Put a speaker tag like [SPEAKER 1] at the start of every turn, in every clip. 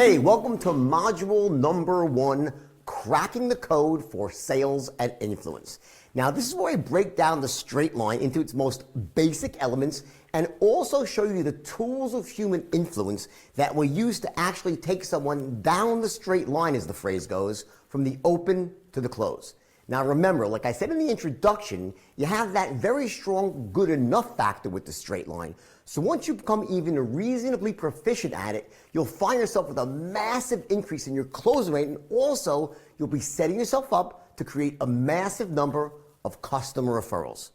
[SPEAKER 1] Hey, welcome to module number 1, cracking the code for sales and influence. Now, this is where I break down the straight line into its most basic elements and also show you the tools of human influence that we use to actually take someone down the straight line, as the phrase goes, from the open to the close. Now remember, like I said in the introduction, you have that very strong good enough factor with the straight line. So once you become even reasonably proficient at it, you'll find yourself with a massive increase in your closing rate, and also you'll be setting yourself up to create a massive number of customer referrals.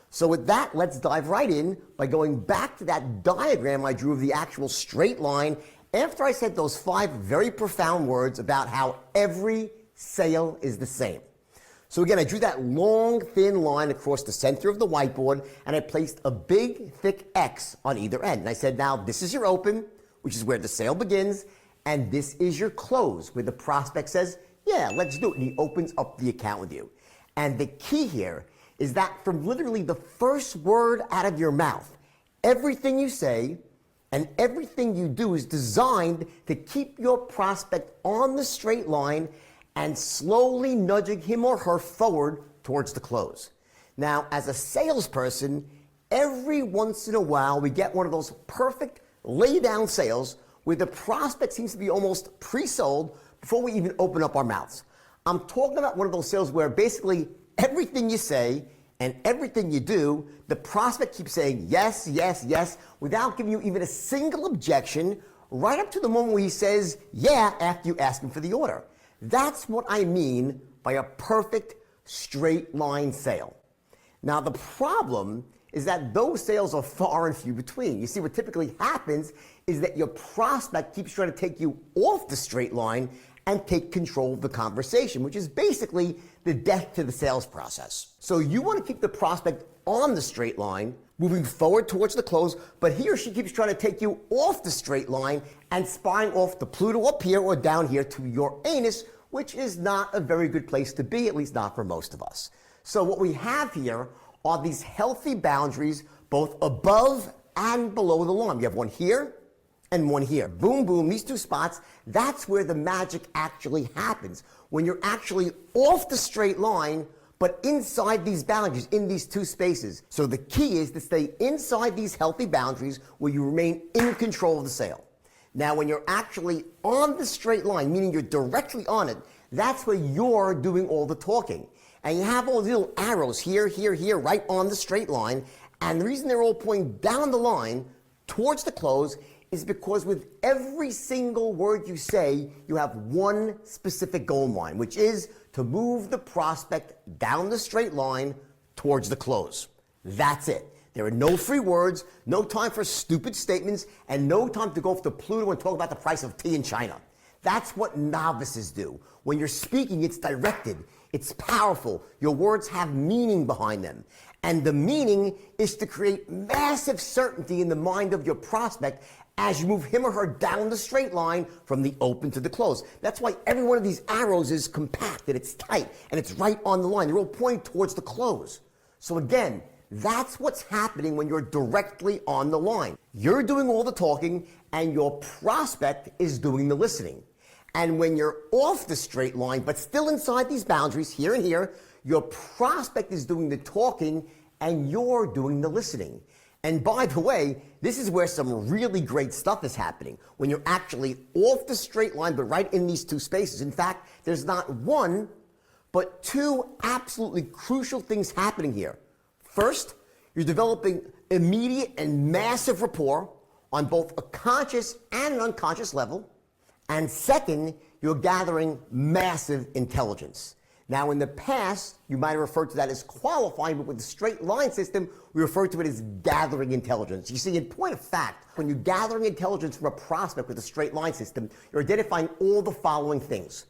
[SPEAKER 1] So with that, let's dive right in by going back to that diagram I drew of the actual straight line after I said those 5 very profound words about how every sale is the same. So again, I drew that long, thin line across the center of the whiteboard, and I placed a big, thick X on either end. And I said, now this is your open, which is where the sale begins, and this is your close, where the prospect says, yeah, let's do it, and he opens up the account with you. And the key here is that from literally the first word out of your mouth, everything you say and everything you do is designed to keep your prospect on the straight line and slowly nudging him or her forward towards the close. Now, as a salesperson, every once in a while we get one of those perfect lay-down sales where the prospect seems to be almost pre-sold before we even open up our mouths. I'm talking about one of those sales where basically everything you say and everything you do, the prospect keeps saying yes, yes, yes, without giving you even a single objection, right up to the moment where he says yeah after you ask him for the order. That's what I mean by a perfect straight line sale. Now the problem is that those sales are far and few between. You see, what typically happens is that your prospect keeps trying to take you off the straight line and take control of the conversation, which is basically the death to the sales process. So you want to keep the prospect on the straight line, moving forward towards the close, but he or she keeps trying to take you off the straight line and spying off the Pluto up here or down here to your anus, which is not a very good place to be, at least not for most of us. So what we have here are these healthy boundaries, both above and below the line. You have one here and one here. Boom, boom, these 2 spots, that's where the magic actually happens. When you're actually off the straight line, but inside these boundaries, in these 2 spaces. So the key is to stay inside these healthy boundaries where you remain in control of the sale. Now, when you're actually on the straight line, meaning you're directly on it, that's where you're doing all the talking. And you have all these little arrows here, here, here, right on the straight line. And the reason they're all pointing down the line towards the close is because with every single word you say, you have one specific goal in mind, which is to move the prospect down the straight line towards the close. That's it. There are no free words, no time for stupid statements, and no time to go off to Pluto and talk about the price of tea in China. That's what novices do. When you're speaking, it's directed, it's powerful, your words have meaning behind them. And the meaning is to create massive certainty in the mind of your prospect as you move him or her down the straight line from the open to the close. That's why every one of these arrows is compacted, it's tight, and it's right on the line. They're all pointing towards the close. So again, that's what's happening when you're directly on the line. You're doing all the talking, and your prospect is doing the listening. And when you're off the straight line, but still inside these boundaries, here and here, your prospect is doing the talking, and you're doing the listening. And by the way, this is where some really great stuff is happening, when you're actually off the straight line, but right in these 2 spaces. In fact, there's not one, but 2 absolutely crucial things happening here. First, you're developing immediate and massive rapport on both a conscious and an unconscious level. And second, you're gathering massive intelligence. Now, in the past, you might have referred to that as qualifying, but with the straight line system, we refer to it as gathering intelligence. You see, in point of fact, when you're gathering intelligence from a prospect with a straight line system, you're identifying all the following things.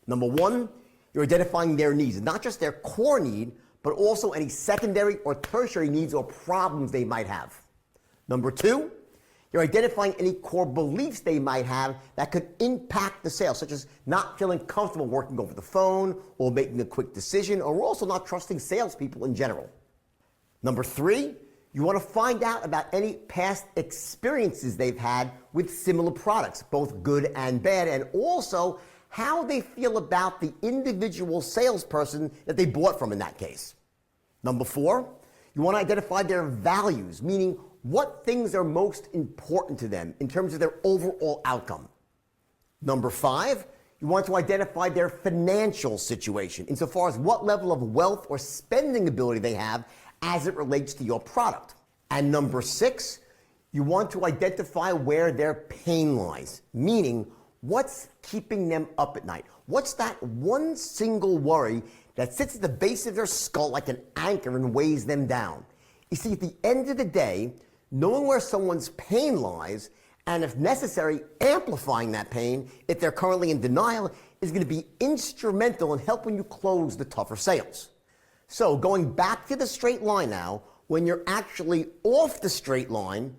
[SPEAKER 1] Number 1, you're identifying their needs, not just their core need, but also any secondary or tertiary needs or problems they might have. Number 2, you're identifying any core beliefs they might have that could impact the sale, such as not feeling comfortable working over the phone or making a quick decision, or also not trusting salespeople in general. Number 3, You want to find out about any past experiences they've had with similar products, both good and bad, and also how they feel about the individual salesperson that they bought from in that case. Number 4, you want to identify their values, meaning what things are most important to them in terms of their overall outcome. Number 5, you want to identify their financial situation insofar as what level of wealth or spending ability they have as it relates to your product. And number 6, you want to identify where their pain lies, meaning what's keeping them up at night. What's that one single worry that sits at the base of their skull like an anchor and weighs them down? You see, at the end of the day, knowing where someone's pain lies, and if necessary, amplifying that pain if they're currently in denial, is going to be instrumental in helping you close the tougher sales. So going back to the straight line now, when you're actually off the straight line,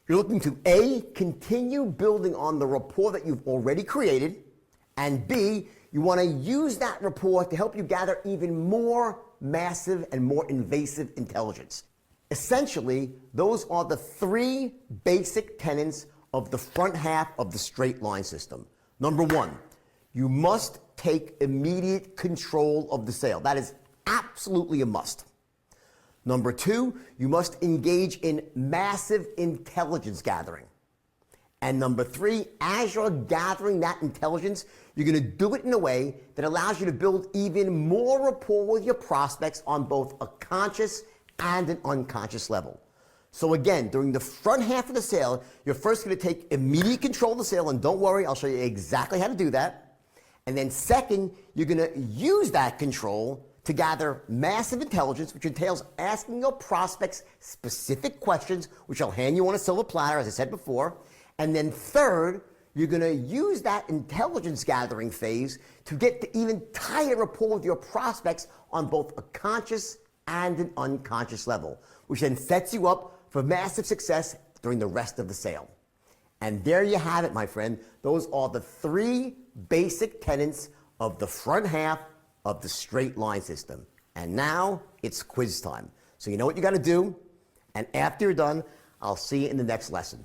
[SPEAKER 1] you're looking to A, continue building on the rapport that you've already created, and B, you want to use that rapport to help you gather even more massive and more invasive intelligence. Essentially, those are the 3 basic tenets of the front half of the straight line system. Number 1, you must take immediate control of the sale. That is absolutely a must. Number 2, you must engage in massive intelligence gathering. And number 3, as you're gathering that intelligence, you're going to do it in a way that allows you to build even more rapport with your prospects on both a conscious and an unconscious level. So again, during the front half of the sale, you're first going to take immediate control of the sale, and don't worry, I'll show you exactly how to do that. And then second, you're going to use that control to gather massive intelligence, which entails asking your prospects specific questions, which I'll hand you on a silver platter, as I said before. And then third, you're going to use that intelligence gathering phase to get to even tighter rapport with your prospects on both a conscious and an unconscious level, which then sets you up for massive success during the rest of the sale. And there you have it, my friend. Those are the 3 basic tenets of the front half of the straight line system. And now it's quiz time. So you know what you got to do. And after you're done, I'll see you in the next lesson.